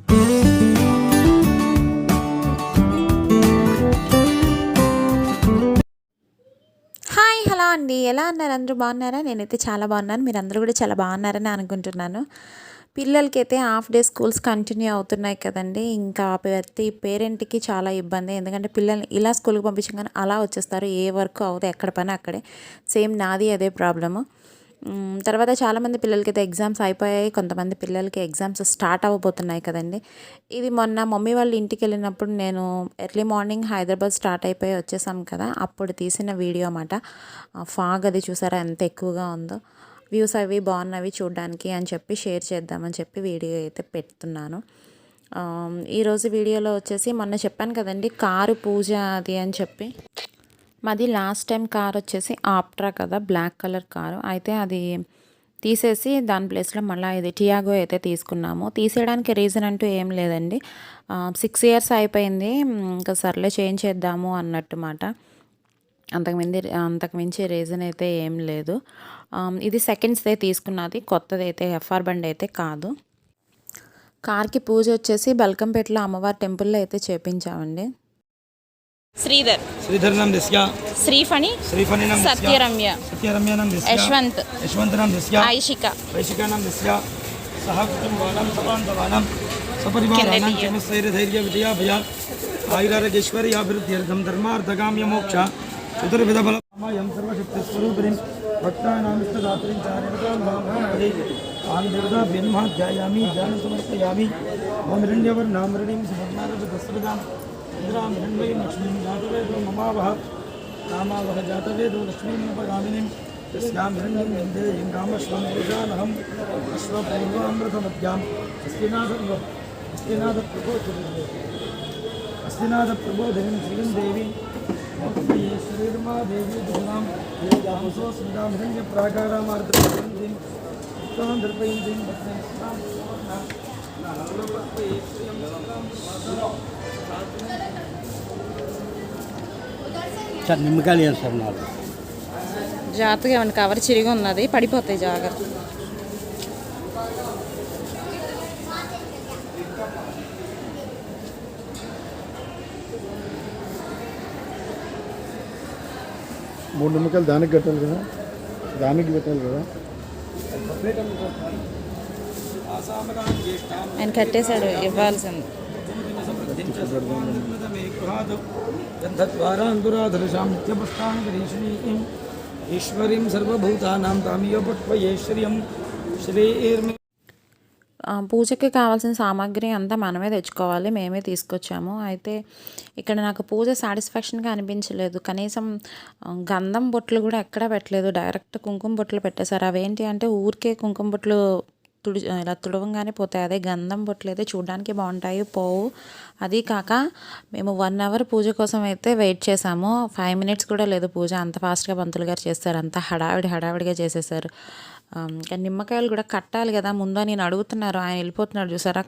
Hi hello అండి, ఎలా ఉన్నారు? అందరూ బాగున్నారా? నేనైతే చాలా బాగున్నాను. మీరందరూ కూడా చాలా బాగున్నారని అనుకుంటున్నాను. పిల్లలకైతే హాఫ్ డే స్కూల్స్ కంటిన్యూ అవుతున్నాయి కదండి. ఇంకా ప్రతి పేరెంట్కి చాలా ఇబ్బంది. ఎందుకంటే పిల్లల్ని ఇలా స్కూల్కి పంపించగానే అలా వచ్చేస్తారు. ఏ వర్క్ అవుతుంది, ఎక్కడ పని అక్కడే. సేమ్ నాది అదే ప్రాబ్లము. తర్వాత చాలామంది పిల్లలకైతే ఎగ్జామ్స్ అయిపోయాయి. కొంతమంది పిల్లలకి ఎగ్జామ్స్ స్టార్ట్ అవ్వబోతున్నాయి కదండి. ఇది మొన్న మమ్మీ వాళ్ళ ఇంటికి వెళ్ళినప్పుడు నేను ఎర్లీ మార్నింగ్ హైదరాబాద్ స్టార్ట్ అయిపోయి వచ్చేసాం కదా, అప్పుడు తీసిన వీడియో అన్నమాట. ఫాగ్ అది చూసారా ఎంత ఎక్కువగా ఉందో. వ్యూస్ అవి బాగున్నవి చూడడానికి అని చెప్పి షేర్ చేద్దామని చెప్పి వీడియో అయితే పెడుతున్నాను. ఈరోజు వీడియోలో వచ్చేసి మొన్న చెప్పాను కదండి కారు పూజ అది అని చెప్పి. మాది లాస్ట్ టైం కార్ వచ్చేసి ఆప్ట్రా కదా, బ్లాక్ కలర్ కారు. అయితే అది తీసేసి దాని ప్లేస్లో మళ్ళీ ఇది టియాగో అయితే తీసుకున్నాము. తీసేయడానికి రీజన్ అంటూ ఏం లేదండి. 6 years అయిపోయింది, ఇంకా సర్లే చేంజ్ చేద్దాము అన్నట్టు మాట. అంతకుమించి రీజన్ అయితే ఏం లేదు. ఇది సెకండ్స్దే తీసుకున్నది, కొత్తది అయితే ఎఫ్ఆర్ బండి అయితే కాదు. కార్కి పూజ వచ్చేసి బల్కంపేటలో అమ్మవారి టెంపుల్లో అయితే చేపించామండి. श्रीधर नाम दिस्या శ్రీఫణి नाम सत्यरम्य नाम दिस्या यशवंत नाम दिस्या ऐशिका नाम दिस्या सह कुटुंबानां सपांडवानां सपरिवाराणां क्षेमस्थैर्यधैर्य विजया भया आयुरारोग्यैश्वर्य अभिवृद्ध्यर्थं धर्मार्थकाम्य मोक्ष चतुर्विधफलमयं सर्वशक्तिस्वरूपिणीं भक्तानां इष्टदात्रीं चारिणकां भावनापदे आं देवताभ्यो नमः ध्यायामि ध्यानं समर्पयामि ओं हिरण्यवर्णां मृणीं सुवर्णारविन्दस्रजां इंद्रां हिरण्मयीं लक्ष्मीं जातवेदो ममावह नामावह जातवेदो लक्ष्मीमुपगामिनीं यस्यां हिरण्यं विन्देयं कामश्वं पुरुषानहम् अश्वपूर्वामृतमध्याम् अस्तिनाथप्रबोधिनीं श्रीं देवी श्रीर्मा देवी दुर्गां हंसो स्मृतां हिरण्यप्राकारामार्द्रपयन्तीं तां दर्पयन्तीं నిమ్మకాయలు వేస్తారు నాకు జాగ్రత్తగా ఏమైనా కవర్ చిరిగి ఉన్నది, పడిపోతాయి జాగ్రత్త. మూడు నిమ్మకాయలు దానికి కట్టాలి కదా, దానికి పెట్టాలి కదా. ఆయన కట్టేశాడు, ఇవ్వాల్సింది. ఈశ్వరీం సర్వభూతానాం తామియో పట్వయే శ్రియం శ్రీర్మి. పూజకి కావాల్సిన సామాగ్రి అంతా మనమే తెచ్చుకోవాలి, మేమే తీసుకొచ్చాము. అయితే ఇక్కడ నాకు పూజ సాటిస్ఫాక్షన్గా అనిపించలేదు. కనీసం గంధం బొట్లు కూడా ఎక్కడా పెట్టలేదు, డైరెక్ట్ కుంకుమ బొట్లు పెట్టేశారు. అవేంటి అంటే ఊరికే కుంకుమ బొట్లు ఇలా తుడవంగానే పోతాయి. అదే గంధం బొట్లు అయితే చూడడానికి బాగుంటాయి, పోవు. అది కాక మేము 1 hour పూజ కోసం అయితే వెయిట్ చేసాము. 5 minutes కూడా లేదు పూజ, అంత ఫాస్ట్గా పంతులు గారు చేస్తారు. అంత హడావిడిగా చేసేసారు. ఇంకా నిమ్మకాయలు కూడా కట్టాలి కదా ముందు నేను అడుగుతున్నారు. ఆయన వెళ్ళిపోతున్నాడు చూసారా.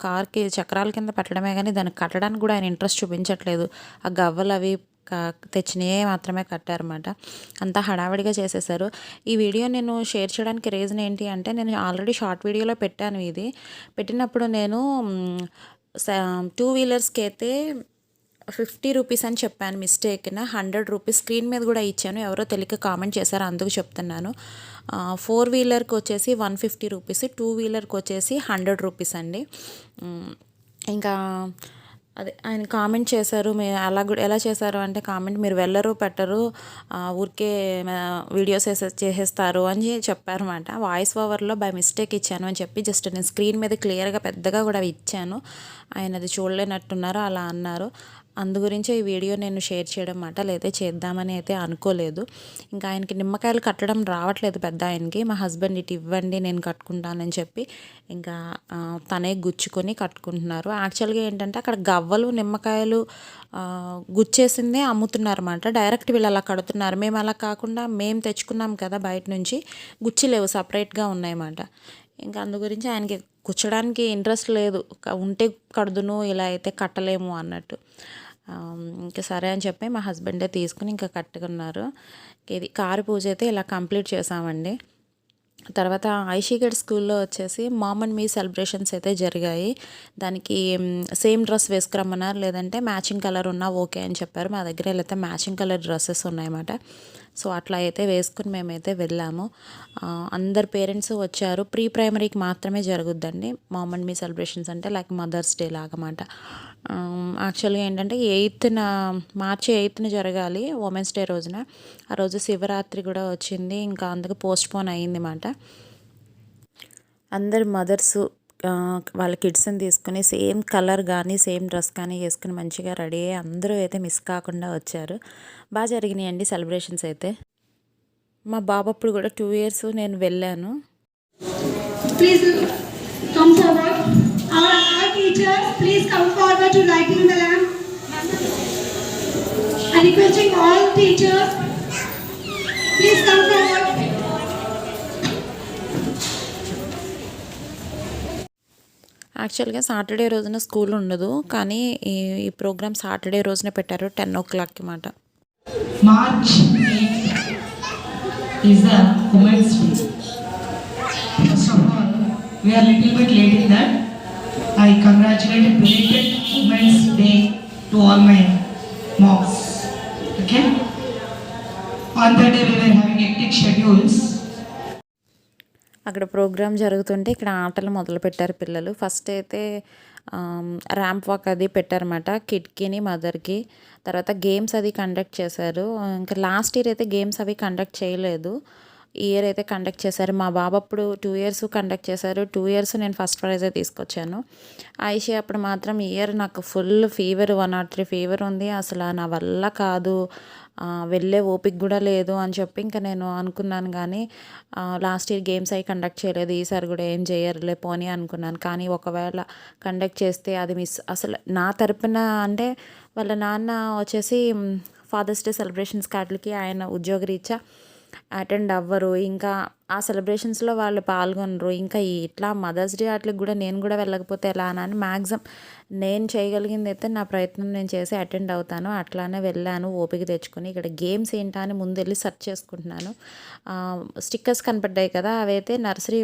కార్కి చక్రాల కింద పెట్టడమే కానీ దానికి కట్టడానికి కూడా ఆయన ఇంట్రెస్ట్ చూపించట్లేదు. ఆ గవ్వలు అవి తెచ్చినవే మాత్రమే కట్టారన్నమాట. అంతా హడావిడిగా చేసేసారు. ఈ వీడియో నేను షేర్ చేయడానికి రీజన్ ఏంటి అంటే, నేను ఆల్రెడీ షార్ట్ వీడియోలో పెట్టాను. ఇది పెట్టినప్పుడు నేను 2 wheelersకి అయితే 50 rupees అని చెప్పాను మిస్టేక్న. 100 rupees స్క్రీన్ మీద కూడా ఇచ్చాను, ఎవరో తెలియక కామెంట్ చేశారు, అందుకు చెప్తున్నాను. 4 wheelerకి వచ్చేసి 150 rupees, 2 wheelerకి వచ్చేసి 100 rupees అండి. ఇంకా అదే ఆయన కామెంట్ చేశారు. అలా కూడా ఎలా చేశారు అంటే, కామెంట్ మీరు వెళ్ళరు పెట్టరు, ఊరికే వీడియోస్ చేసేస్తారు అని చెప్పారు అన్నమాట. వాయిస్ ఓవర్లో బై మిస్టేక్ ఇచ్చాను అని చెప్పి జస్ట్ నేను స్క్రీన్ మీద క్లియర్గా పెద్దగా కూడా ఇచ్చాను. ఆయన అది చూడలేనట్టున్నారు, అలా అన్నారు. అందు గురించి ఈ వీడియో నేను షేర్ చేయడం మాట, లేదా చేద్దామని అయితే అనుకోలేదు. ఇంకా ఆయనకి నిమ్మకాయలు కట్టడం రావట్లేదు పెద్ద ఆయనకి. మా హస్బెండ్ ఇటు ఇవ్వండి నేను కట్టుకుంటానని చెప్పి ఇంకా తనే గుచ్చుకొని కట్టుకుంటున్నారు. యాక్చువల్గా ఏంటంటే అక్కడ గవ్వలు నిమ్మకాయలు గుచ్చేసిందే అమ్ముతున్నారు అన్నమాట. డైరెక్ట్ వీళ్ళు అలా కడుతున్నారు. మేము అలా కాకుండా మేము తెచ్చుకున్నాం కదా బయట నుంచి, గుచ్చిలేవు, సపరేట్గా ఉన్నాయన్నమాట. ఇంకా అందు గురించి ఆయనకి గుచ్చడానికి ఇంట్రెస్ట్ లేదు. ఉంటే కడుదును, ఇలా అయితే కట్టలేము అన్నట్టు. ఇంకా సరే అని చెప్పి మా హస్బెండే తీసుకుని ఇంకా కట్టుకున్నారు. ఇది కారు పూజ అయితే ఇలా కంప్లీట్ చేసామండి. తర్వాత ఐషీగఢ్ స్కూల్లో వచ్చేసి మామ్ అండ్ మీ సెలబ్రేషన్స్ అయితే జరిగాయి. దానికి సేమ్ డ్రెస్ వేసుకురమ్మన్నారు, లేదంటే మ్యాచింగ్ కలర్ ఉన్నా ఓకే అని చెప్పారు. మా దగ్గర అయితే మ్యాచింగ్ కలర్ డ్రెస్సెస్ ఉన్నాయన్నమాట. సో అట్లా అయితే వేసుకుని మేమైతే వెళ్ళాము. అందరు పేరెంట్స్ వచ్చారు. ప్రీ ప్రైమరీకి మాత్రమే జరుగుద్దండి మామ్ అండ్ మీ సెలబ్రేషన్స్, అంటే లైక్ మదర్స్ డే లాగమాట. యాక్చువల్గా ఏంటంటే మార్చి 8న జరగాలి, ఉమెన్స్ డే రోజున. ఆ రోజు శివరాత్రి కూడా వచ్చింది, ఇంకా అందుకు పోస్ట్పోన్ అయ్యింది అన్నమాట. అందరు మదర్స్ వాళ్ళ కిడ్స్ని తీసుకుని సేమ్ కలర్ కానీ సేమ్ డ్రెస్ కానీ వేసుకుని మంచిగా రెడీ అయ్యి అందరూ అయితే మిస్ కాకుండా వచ్చారు. బాగా జరిగినాయండి సెలబ్రేషన్స్ అయితే. మా బాబు అప్పుడు కూడా 2 years నేను వెళ్ళాను. Please come forward. Our teachers, please come forward to lighting the lamp. I requesting all teachers, please come forward. యాక్చువల్గా సాటర్డే రోజున స్కూల్ ఉండదు, కానీ ఈ ప్రోగ్రామ్ సాటర్డే రోజున పెట్టారు 10 o'clock మాట. March 8th is the Women's Day. First of all, we are little bit late in that. I congratulate belated Women's Day to all my moms. Okay? On that day we were having hectic schedules. అక్కడ programme జరుగుతుంటే ఇక్కడ ఆటలు మొదలు పెట్టారు పిల్లలు. First అయితే ramp walk అది పెట్టారన్నమాట కిడ్కి మదర్కి. తర్వాత గేమ్స్ అది కండక్ట్ చేశారు. ఇంకా లాస్ట్ ఇయర్ అయితే గేమ్స్ అవి కండక్ట్ చేయలేదు, ఈ ఇయర్ అయితే కండక్ట్ చేశారు. మా బాబు అప్పుడు 2 years కండక్ట్ చేశారు. 2 years నేను ఫస్ట్ ప్రైజే తీసుకొచ్చాను. ఐషి అప్పుడు మాత్రం ఈ ఇయర్ నాకు ఫుల్ ఫీవర్, 103 ఫీవర్ ఉంది, అసలు నా వల్ల కాదు, వెళ్ళే ఓపిక కూడా లేదు అని చెప్పి ఇంకా నేను అనుకున్నాను. కానీ లాస్ట్ ఇయర్ గేమ్స్ అవి కండక్ట్ చేయలేదు, ఈసారి కూడా ఏం చేయరులే పోనీ అనుకున్నాను. కానీ ఒకవేళ కండక్ట్ చేస్తే అది అసలు నా తరపున, అంటే వాళ్ళ నాన్న వచ్చేసి ఫాదర్స్ డే సెలబ్రేషన్స్ వాటికి ఆయన ఉద్యోగరీత్యా అటెండ్ అవ్వరు, ఇంకా ఆ సెలబ్రేషన్స్లో వాళ్ళు పాల్గొనరు. ఇంకా ఇట్లా మదర్స్ డే వాటికి కూడా నేను కూడా వెళ్ళకపోతే ఎలా అని మ్యాక్సిమం నేను చేయగలిగింది అయితే నా ప్రయత్నం నేను చేసి అటెండ్ అవుతాను. అట్లానే వెళ్ళాను ఓపిక తెచ్చుకొని. ఇక్కడ గేమ్స్ ఏంటా అని ముందు వెళ్ళి సెర్చ్ చేసుకుంటున్నాను. స్టిక్కర్స్ కనపడ్డాయి కదా, అవైతే నర్సరీ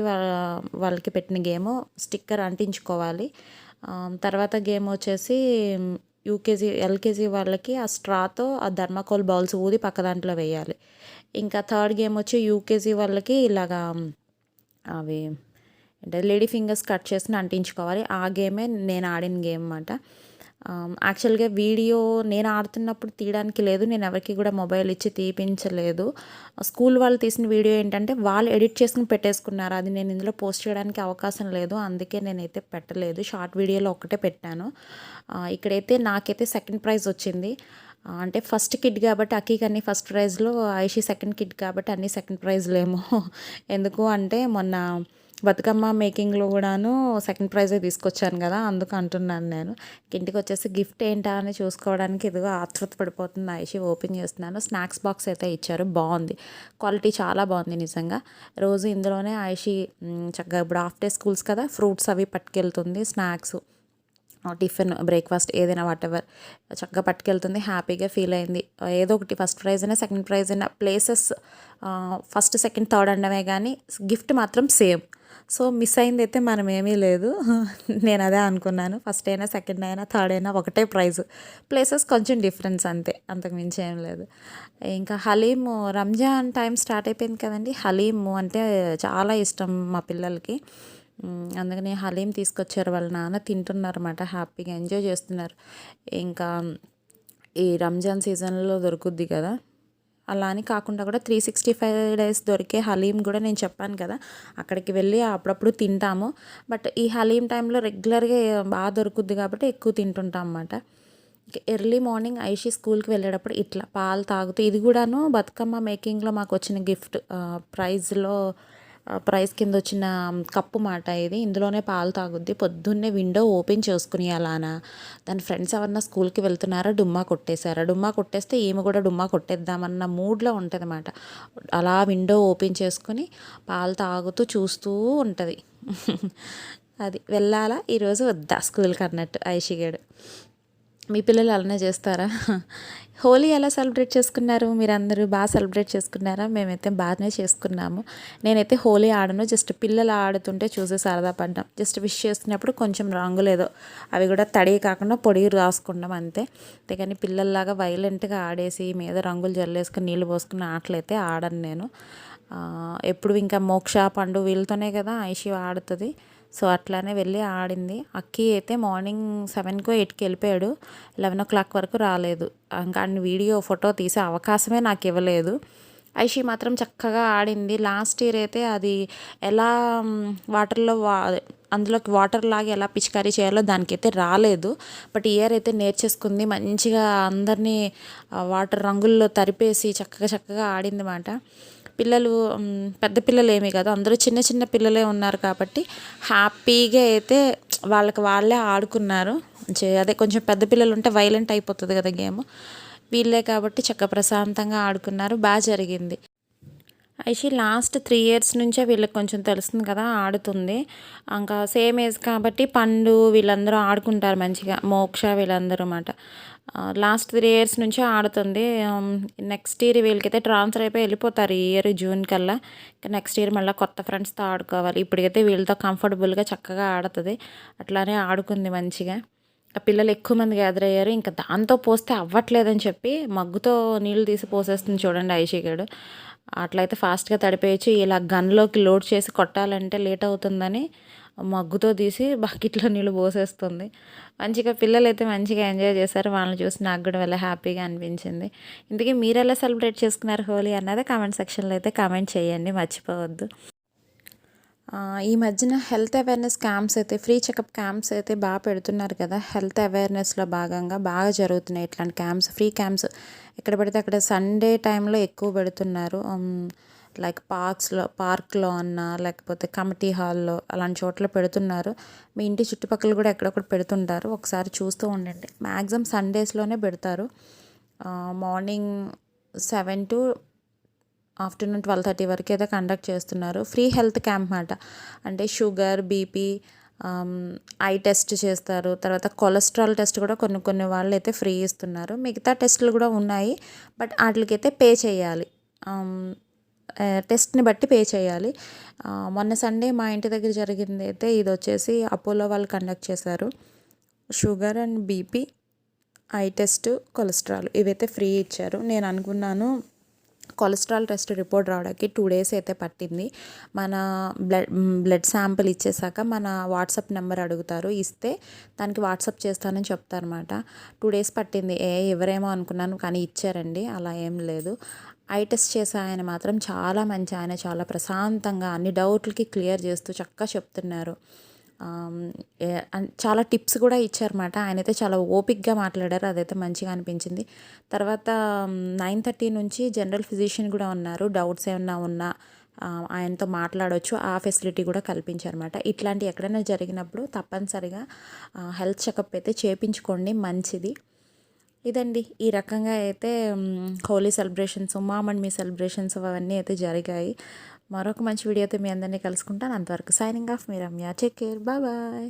వాళ్ళకి పెట్టిన గేమ్, స్టిక్కర్ అంటించుకోవాలి. తర్వాత గేమ్ వచ్చేసి యూకేజీ ఎల్కేజీ వాళ్ళకి ఆ స్ట్రాతో ఆ థర్మాకోల్ బౌల్స్ ఊది పక్క దాంట్లో వేయాలి. ఇంకా థర్డ్ గేమ్ వచ్చి యూకేజీ వాళ్ళకి ఇలాగా అవి అంటే లేడీ ఫింగర్స్ కట్ చేసి అంటించుకోవాలి. ఆ గేమే నేను ఆడిన గేమ్ అన్నమాట. యాక్చువల్గా వీడియో నేను ఆడుతున్నప్పుడు తీయడానికి లేదు, నేను ఎవరికి కూడా మొబైల్ ఇచ్చి తీపించలేదు. స్కూల్ వాళ్ళు తీసిన వీడియో ఏంటంటే వాళ్ళు ఎడిట్ చేసుకుని పెట్టేసుకున్నారు, అది నేను ఇందులో పోస్ట్ చేయడానికి అవకాశం లేదు, అందుకే నేనైతే పెట్టలేదు. షార్ట్ వీడియోలో ఒకటే పెట్టాను. ఇక్కడైతే నాకైతే సెకండ్ ప్రైజ్ వచ్చింది. అంటే ఫస్ట్ కిడ్ కాబట్టి అక్కీకి అన్ని ఫస్ట్ ప్రైజ్లో, ఐషి సెకండ్ కిడ్ కాబట్టి అన్ని సెకండ్ ప్రైజ్లు ఏమో. ఎందుకు అంటే మొన్న బతుకమ్మ మేకింగ్లో కూడాను సెకండ్ ప్రైజే తీసుకొచ్చాను కదా, అందుకు అంటున్నాను నేను. ఇంటికి వచ్చేసి గిఫ్ట్ ఏంటా అని చూసుకోవడానికి ఇదిగో ఆతృత పడిపోతుంది. ఐషి ఓపెన్ చేస్తున్నాను. స్నాక్స్ బాక్స్ అయితే ఇచ్చారు, బాగుంది, క్వాలిటీ చాలా బాగుంది నిజంగా. రోజు ఇందులోనే ఐషి చక్కగా ఇప్పుడు హాఫ్ డే స్కూల్స్ కదా, ఫ్రూట్స్ అవి పట్టుకెళ్తుంది, స్నాక్స్ టిఫిన్ బ్రేక్ఫాస్ట్ ఏదైనా వాటెవర్ చక్కగా పట్టుకెళ్తుంది, హ్యాపీగా ఫీల్ అయింది. ఏదో ఒకటి ఫస్ట్ ప్రైజ్ అయినా సెకండ్ ప్రైజ్ అయినా ప్లేసెస్ ఫస్ట్ సెకండ్ థర్డ్ అనడమే కానీ గిఫ్ట్ మాత్రం సేమ్. సో మిస్ అయింది అయితే మనం ఏమీ లేదు. నేను అదే అనుకున్నాను, ఫస్ట్ అయినా సెకండ్ అయినా థర్డ్ అయినా ఒకటే ప్రైజ్, ప్లేసెస్ కొంచెం డిఫరెన్స్ అంతే, అంతకు మించి ఏం లేదు. ఇంకా హలీము రంజాన్ టైం స్టార్ట్ అయిపోయింది కదండి, హలీము అంటే చాలా ఇష్టం మా పిల్లలకి. అందుకని హలీం తీసుకొచ్చారు వాళ్ళ నాన్న, తింటున్నారు అన్నమాట, హ్యాపీగా ఎంజాయ్ చేస్తున్నారు. ఇంకా ఈ రంజాన్ సీజన్లో దొరుకుద్ది కదా, అలా అని కాకుండా కూడా 365 days దొరికే హలీం కూడా నేను చెప్పాను కదా, అక్కడికి వెళ్ళి అప్పుడప్పుడు తింటాము. బట్ ఈ హలీం టైంలో రెగ్యులర్గా బాగా దొరుకుద్ది కాబట్టి ఎక్కువ తింటుంటాం అన్నమాట. ఎర్లీ మార్నింగ్ ఐషి స్కూల్కి వెళ్ళేటప్పుడు ఇట్లా పాలు తాగుతూ, ఇది కూడాను బతుకమ్మ మేకింగ్లో మాకు వచ్చిన గిఫ్ట్, ప్రైజ్ కింద వచ్చిన కప్పు మాట ఇది. ఇందులోనే పాలు తాగుద్ది. పొద్దున్నే విండో ఓపెన్ చేసుకుని అలానా, దాని ఫ్రెండ్స్ ఎవరన్నా స్కూల్కి వెళ్తున్నారా డుమ్మా కొట్టేశారా, డుమ్మా కొట్టేస్తే ఈమె కూడా డుమ్మా కొట్టేద్దామన్న మూడ్లో ఉంటుంది అన్నమాట. అలా విండో ఓపెన్ చేసుకుని పాలు తాగుతూ చూస్తూ ఉంటుంది. అది వెళ్ళాలా ఈరోజు వద్దా స్కూల్కి అన్నట్టు ఐషిగాడు. మీ పిల్లలు అలానే చేస్తారా? హోలీ ఎలా సెలబ్రేట్ చేసుకున్నారు? మీరందరూ బాగా సెలబ్రేట్ చేసుకున్నారా? మేమైతే బాగానే చేసుకున్నాము. నేనైతే హోలీ ఆడను, జస్ట్ పిల్లలు ఆడుతుంటే చూసి సరదా పడ్డాం. జస్ట్ విష్ చేసుకున్నప్పుడు కొంచెం రంగులేదో అవి కూడా తడి కాకుండా పొడి రాసుకున్నాం అంతే. అంతేకాని పిల్లల్లాగా వైలెంట్గా ఆడేసి మీద రంగులు జల్లేసుకుని నీళ్ళు పోసుకున్న ఆటలైతే ఆడను నేను. ఎప్పుడు ఇంకా మోక్ష పండు వీళ్ళతోనే కదా ఐషి ఆడుతుంది. సో అట్లానే వెళ్ళి ఆడింది. అక్కి అయితే మార్నింగ్ 7కో 8కి వెళ్ళిపోయాడు, 11 o'clock వరకు రాలేదు. ఇంకా వీడియో ఫోటో తీసే అవకాశమే నాకు ఇవ్వలేదు. ఐషి మాత్రం చక్కగా ఆడింది. లాస్ట్ ఇయర్ అయితే అది ఎలా వాటర్లో అందులోకి వాటర్ లాగా ఎలా పిచికారీ చేయాలో దానికైతే రాలేదు. బట్ ఈ ఇయర్ అయితే నేర్చేసుకుంది. మంచిగా అందరినీ వాటర్ రంగుల్లో తరిపేసి చక్కగా ఆడింది మాట. పిల్లలు పెద్ద పిల్లలు ఏమీ కాదు, అందరూ చిన్న చిన్న పిల్లలే ఉన్నారు కాబట్టి హ్యాపీగా అయితే వాళ్ళే ఆడుకున్నారు. అదే కొంచెం పెద్ద పిల్లలు ఉంటే వైలెంట్ అయిపోతుంది కదా గేమ్. వీళ్ళే కాబట్టి చక్కగా ప్రశాంతంగా ఆడుకున్నారు, బాగా జరిగింది. ఐషి లాస్ట్ 3 years నుంచే వీళ్ళకి కొంచెం తెలుస్తుంది కదా, ఆడుతుంది. ఇంకా సేమ్ ఏజ్ కాబట్టి పండు వీళ్ళందరూ ఆడుకుంటారు మంచిగా, మోక్ష వీళ్ళందరూ అన్నమాట. లాస్ట్ 3 years నుంచే ఆడుతుంది. నెక్స్ట్ ఇయర్ వీళ్ళకైతే ట్రాన్స్ఫర్ అయిపోయి వెళ్ళిపోతారు ఈ ఇయర్ జూన్ కల్లా. నెక్స్ట్ ఇయర్ మళ్ళీ కొత్త ఫ్రెండ్స్తో ఆడుకోవాలి. ఇప్పటికైతే వీళ్ళతో కంఫర్టబుల్గా చక్కగా ఆడుతుంది. అట్లానే ఆడుకుంది మంచిగా. ఆ పిల్లలు ఎక్కువ మంది గ్యాదర్ అయ్యారు. ఇంకా దాంతో పోస్తే అవ్వట్లేదని చెప్పి మగ్గుతో నీళ్ళు తీసి పోసేస్తుంది చూడండి ఐషిగాడు. అట్లయితే ఫాస్ట్గా తడిపేయచ్చు. ఇలా గన్లోకి లోడ్ చేసి కొట్టాలంటే లేట్ అవుతుందని మగ్గుతో తీసి బకెట్లో నీళ్ళు పోసేస్తుంది. మంచిగా పిల్లలు అయితే మంచిగా ఎంజాయ్ చేశారు. వాళ్ళని చూసి నాకు కూడా చాలా హ్యాపీగా అనిపించింది. ఇంతకీ మీరు ఎలా సెలబ్రేట్ చేసుకున్నారు హోలీ అన్నది కామెంట్ సెక్షన్లో అయితే కామెంట్ చేయండి, మర్చిపోవద్దు. ఈ మధ్యన హెల్త్ అవేర్నెస్ క్యాంప్స్ అయితే, ఫ్రీ చెకప్ క్యాంప్స్ అయితే బాగా పెడుతున్నారు కదా. హెల్త్ అవేర్నెస్లో భాగంగా బాగా జరుగుతున్నాయి ఇట్లాంటి క్యాంప్స్, ఫ్రీ క్యాంప్స్. ఎక్కడ పడితే అక్కడ సండే టైంలో ఎక్కువ పెడుతున్నారు. లైక్ పార్క్లో అన్నా లేకపోతే కమిటీ హాల్లో అలాంటి చోట్ల పెడుతున్నారు. మీ ఇంటి చుట్టుపక్కల కూడా ఎక్కడొక్కడ పెడుతుంటారు, ఒకసారి చూస్తూ ఉండండి. మ్యాక్సిమం సండేస్లోనే పెడతారు. మార్నింగ్ 7 to ఆఫ్టర్నూన్ 12:30 వరకు అయితే కండక్ట్ చేస్తున్నారు. ఫ్రీ హెల్త్ క్యాంప్ మాట. అంటే షుగర్, బీపీ, ఐ టెస్ట్ చేస్తారు. తర్వాత కొలెస్ట్రాల్ టెస్ట్ కూడా కొన్ని వాళ్ళు అయితే ఫ్రీ ఇస్తున్నారు. మిగతా టెస్టులు కూడా ఉన్నాయి, బట్ వాటికైతే పే చేయాలి. టెస్ట్ని బట్టి పే చేయాలి. మొన్న సండే మా ఇంటి దగ్గర జరిగింది అయితే ఇది వచ్చేసి అపోలో వాళ్ళు కండక్ట్ చేశారు. Sugar and BP, I test, cholesterol ఇవైతే ఫ్రీ ఇచ్చారు. నేను అనుకున్నాను కొలెస్ట్రాల్ టెస్ట్ రిపోర్ట్ రావడానికి 2 days అయితే పట్టింది. మన బ్లడ్ శాంపిల్ ఇచ్చేసాక మన వాట్సాప్ నెంబర్ అడుగుతారు, ఇస్తే దానికి వాట్సాప్ చేస్తానని చెప్తారన్నమాట. 2 days పట్టింది. ఎవరేమో అనుకున్నాను, కానీ ఇచ్చారండి. అలా ఏం లేదు. ఐ టెస్ట్ చేసే ఆయన మాత్రం చాలా మంచి ఆయన, చాలా ప్రశాంతంగా అన్ని డౌట్లకి క్లియర్ చేస్తూ చక్కగా చెప్తున్నారు. చాలా టిప్స్ కూడా ఇచ్చారన్నమాట. ఆయనైతే చాలా ఓపిక్గా మాట్లాడారు, అదైతే మంచిగా అనిపించింది. తర్వాత 9:30 నుంచి జనరల్ ఫిజిషియన్ కూడా ఉన్నారు. డౌట్స్ ఏమన్నా ఉన్నా ఆయనతో మాట్లాడవచ్చు, ఆ ఫెసిలిటీ కూడా కల్పించారన్నమాట. ఇట్లాంటి ఎక్కడైనా జరిగినప్పుడు తప్పనిసరిగా హెల్త్ చెకప్ అయితే చేయించుకోండి, మంచిది. ఇదండి, ఈ రకంగా అయితే హోలీ సెలబ్రేషన్స్, మీ సెలబ్రేషన్స్ అవన్నీ అయితే జరిగాయి. మరొక మంచి వీడియోతో మీ అందరినీ కలుసుకుంటాను. అంతవరకు సైనింగ్ ఆఫ్, మీ రమ్య. Take care, bye.